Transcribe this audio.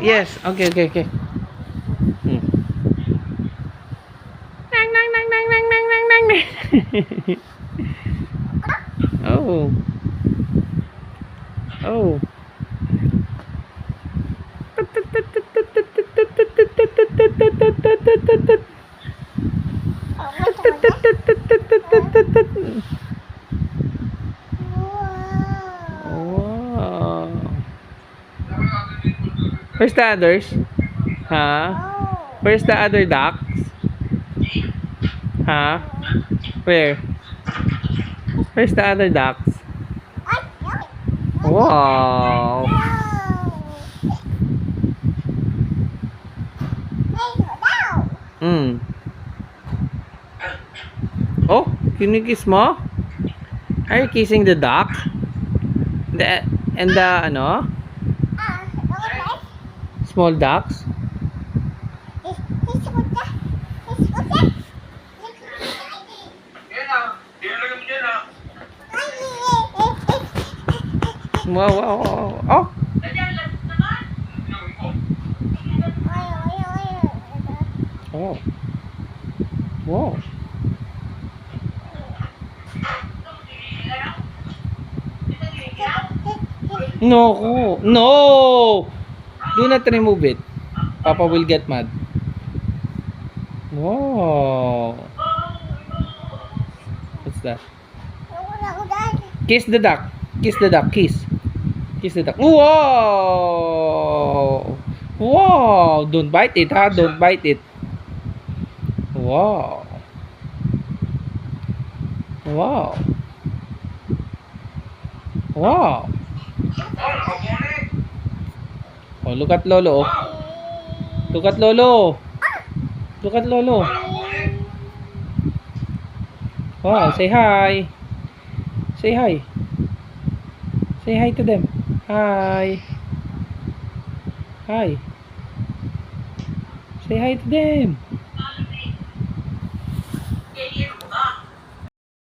Yes. Okay, okay, okay. Hmm. Nang, nang, nang, nang, nang, nang, nang, nang. Oh. Oh. Wow. Where's the others? Huh? Where's the other ducks? Huh? Where? Where's the other ducks? Wow. Mm. Oh, kinikiss mo? Are you kissing the duck? The and the ano? Small ducks? Wow, wow, wow. Oh. Oh. Wow. No. No. Do not remove it. Papa will get mad. Wow. What's that? Kiss the duck. Kiss the duck. Kiss. Kiss the duck. Wow. Wow. Don't bite it, ha? Don't bite it. Wow. Wow. Wow. Oh, look at Lolo. Oh. Look at Lolo. Look at Lolo. Wow, say hi. Say hi. Say hi to them. Hi. Hi. Say hi to them.